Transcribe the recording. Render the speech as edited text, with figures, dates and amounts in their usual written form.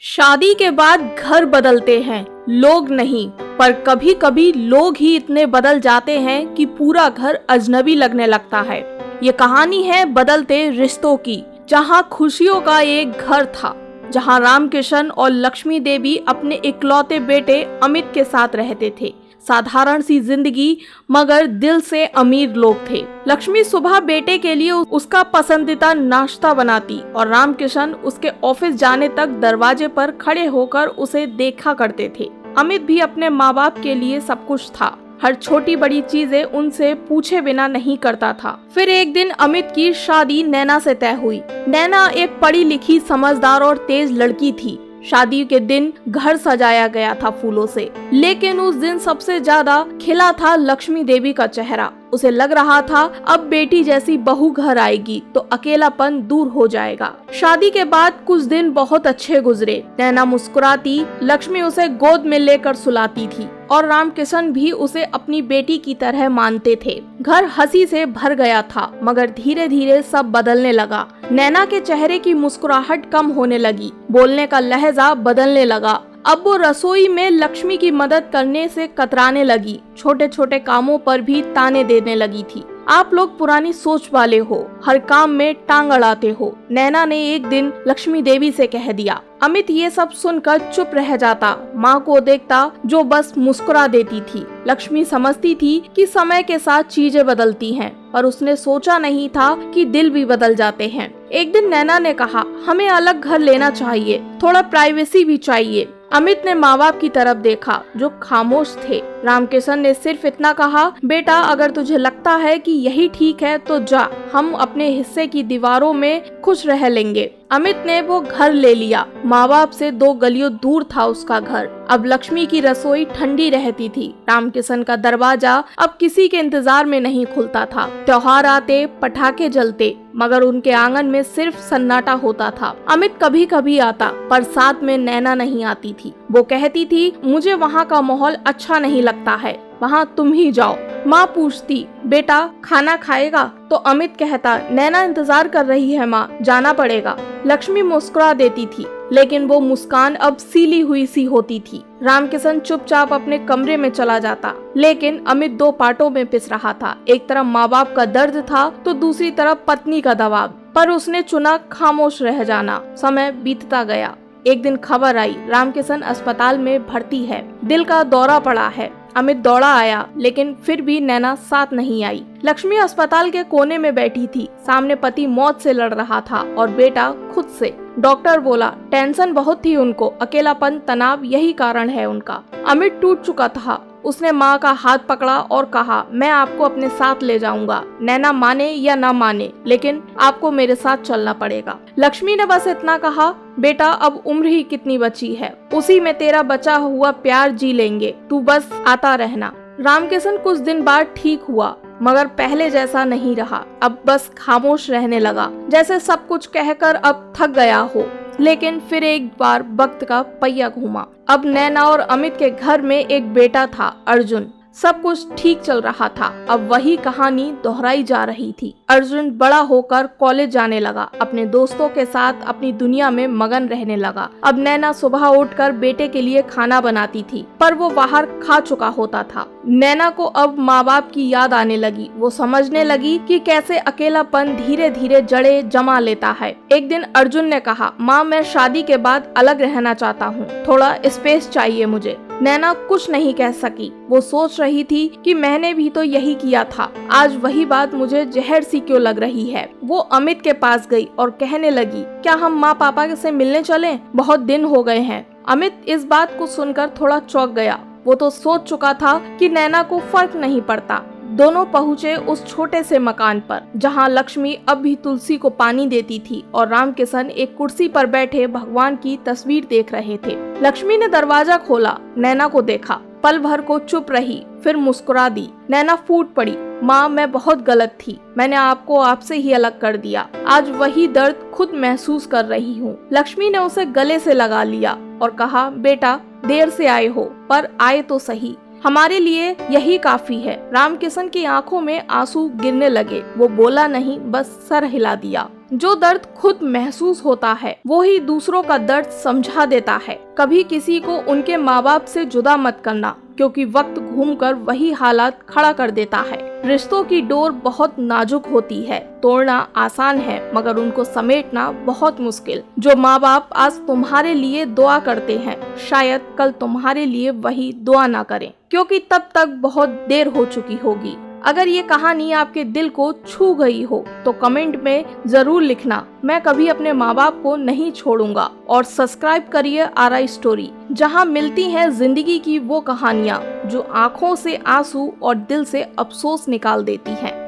शादी के बाद घर बदलते हैं, लोग नहीं। पर कभी कभी लोग ही इतने बदल जाते हैं कि पूरा घर अजनबी लगने लगता है। ये कहानी है बदलते रिश्तों की, जहां खुशियों का एक घर था, जहां राम किशन और लक्ष्मी देवी अपने इकलौते बेटे अमित के साथ रहते थे। साधारण सी जिंदगी, मगर दिल से अमीर लोग थे। लक्ष्मी सुबह बेटे के लिए उसका पसंदीदा नाश्ता बनाती और राम किशन उसके ऑफिस जाने तक दरवाजे पर खड़े होकर उसे देखा करते थे। अमित भी अपने माँ बाप के लिए सब कुछ था। हर छोटी बड़ी चीजें उनसे पूछे बिना नहीं करता था। फिर एक दिन अमित की शादी नैना से तय हुई। नैना एक पढ़ी लिखी, समझदार और तेज लड़की थी। शादी के दिन घर सजाया गया था फूलों से, लेकिन उस दिन सबसे ज्यादा खिला था लक्ष्मी देवी का चेहरा। उसे लग रहा था अब बेटी जैसी बहू घर आएगी तो अकेलापन दूर हो जाएगा। शादी के बाद कुछ दिन बहुत अच्छे गुजरे। नैना मुस्कुराती, लक्ष्मी उसे गोद में लेकर सुलाती थी और राम किशन भी उसे अपनी बेटी की तरह मानते थे। घर हंसी से भर गया था, मगर धीरे धीरे सब बदलने लगा। नैना के चेहरे की मुस्कुराहट कम होने लगी, बोलने का लहजा बदलने लगा। अब वो रसोई में लक्ष्मी की मदद करने से कतराने लगी, छोटे छोटे कामों पर भी ताने देने लगी थी। आप लोग पुरानी सोच वाले हो, हर काम में टांग अड़ाते हो, नैना ने एक दिन लक्ष्मी देवी से कह दिया। अमित ये सब सुनकर चुप रह जाता, माँ को देखता जो बस मुस्कुरा देती थी। लक्ष्मी समझती थी कि समय के साथ चीजें बदलती हैं, पर उसने सोचा नहीं था कि दिल भी बदल जाते हैं। एक दिन नैना ने कहा, हमें अलग घर लेना चाहिए, थोड़ा प्राइवेसी भी चाहिए। अमित ने माँ बाप की तरफ देखा जो खामोश थे। राम किशन ने सिर्फ इतना कहा, बेटा अगर तुझे लगता है कि यही ठीक है तो जा, हम अपने हिस्से की दीवारों में खुश रह लेंगे। अमित ने वो घर ले लिया। माँ बाप से 2 गलियों दूर था उसका घर। अब लक्ष्मी की रसोई ठंडी रहती थी। राम किशन का दरवाजा अब किसी के इंतजार में नहीं खुलता था। त्योहार आते, पटाखे जलते, मगर उनके आंगन में सिर्फ सन्नाटा होता था। अमित कभी कभी आता, पर साथ में नैना नहीं आती थी। वो कहती थी, मुझे वहाँ का माहौल अच्छा नहीं लगता है, वहाँ तुम ही जाओ। माँ पूछती, बेटा खाना खाएगा? तो अमित कहता, नैना इंतजार कर रही है माँ, जाना पड़ेगा। लक्ष्मी मुस्कुरा देती थी, लेकिन वो मुस्कान अब सीली हुई सी होती थी। राम किशन चुपचाप अपने कमरे में चला जाता, लेकिन अमित 2 पार्टों में पिस रहा था। एक तरफ माँ बाप का दर्द था तो दूसरी तरफ पत्नी का दबाव, पर उसने चुना खामोश रह जाना। समय बीतता गया। एक दिन खबर आई, राम किशन अस्पताल में भर्ती है, दिल का दौरा पड़ा है। अमित दौड़ा आया, लेकिन फिर भी नैना साथ नहीं आई। लक्ष्मी अस्पताल के कोने में बैठी थी, सामने पति मौत से लड़ रहा था और बेटा खुद से। डॉक्टर बोला, टेंशन बहुत थी उनको, अकेलापन, तनाव यही कारण है उनका। अमित टूट चुका था। उसने माँ का हाथ पकड़ा और कहा, मैं आपको अपने साथ ले जाऊंगा, नैना माने या ना माने, लेकिन आपको मेरे साथ चलना पड़ेगा। लक्ष्मी ने बस इतना कहा, बेटा अब उम्र ही कितनी बची है, उसी में तेरा बचा हुआ प्यार जी लेंगे, तू बस आता रहना। राम किशन कुछ दिन बाद ठीक हुआ, मगर पहले जैसा नहीं रहा। अब बस खामोश रहने लगा, जैसे सब कुछ कहकर अब थक गया हो। लेकिन फिर एक बार वक्त का पहिया घूमा। अब नैना और अमित के घर में एक बेटा था, अर्जुन। सब कुछ ठीक चल रहा था। अब वही कहानी दोहराई जा रही थी। अर्जुन बड़ा होकर कॉलेज जाने लगा, अपने दोस्तों के साथ अपनी दुनिया में मगन रहने लगा। अब नैना सुबह उठकर बेटे के लिए खाना बनाती थी, पर वो बाहर खा चुका होता था। नैना को अब माँ बाप की याद आने लगी। वो समझने लगी कि कैसे अकेलापन धीरे धीरे जड़े जमा लेता है। एक दिन अर्जुन ने कहा, माँ मैं शादी के बाद अलग रहना चाहता हूँ, थोड़ा स्पेस चाहिए मुझे। नैना कुछ नहीं कह सकी। वो सोच रही थी कि मैंने भी तो यही किया था, आज वही बात मुझे जहर सी क्यों लग रही है। वो अमित के पास गई और कहने लगी, क्या हम माँ पापा से मिलने चलें? बहुत दिन हो गए हैं। अमित इस बात को सुनकर थोड़ा चौंक गया। वो तो सोच चुका था कि नैना को फर्क नहीं पड़ता। दोनों पहुँचे उस छोटे से मकान पर, जहाँ लक्ष्मी अब भी तुलसी को पानी देती थी और राम किशन एक कुर्सी पर बैठे भगवान की तस्वीर देख रहे थे। लक्ष्मी ने दरवाजा खोला, नैना को देखा, पल भर को चुप रही, फिर मुस्कुरा दी। नैना फूट पड़ी, माँ मैं बहुत गलत थी, मैंने आपको आपसे ही अलग कर दिया, आज वही दर्द खुद महसूस कर रही हूँ। लक्ष्मी ने उसे गले से लगा लिया और कहा, बेटा देर से आए हो, पर आए तो सही, हमारे लिए यही काफी है। राम किशन की आंखों में आंसू गिरने लगे। वो बोला नहीं, बस सर हिला दिया। जो दर्द खुद महसूस होता है वो ही दूसरों का दर्द समझा देता है। कभी किसी को उनके माँ बाप से जुदा मत करना, क्योंकि वक्त घूमकर वही हालात खड़ा कर देता है। रिश्तों की डोर बहुत नाजुक होती है, तोड़ना आसान है मगर उनको समेटना बहुत मुश्किल। जो माँ बाप आज तुम्हारे लिए दुआ करते हैं, शायद कल तुम्हारे लिए वही दुआ ना करें, क्योंकि तब तक बहुत देर हो चुकी होगी। अगर ये कहानी आपके दिल को छू गई हो तो कमेंट में जरूर लिखना, मैं कभी अपने माँ बाप को नहीं छोड़ूंगा। और सब्सक्राइब करिए RI स्टोरी, जहाँ मिलती हैं जिंदगी की वो कहानियाँ जो आँखों से आंसू और दिल से अफसोस निकाल देती हैं।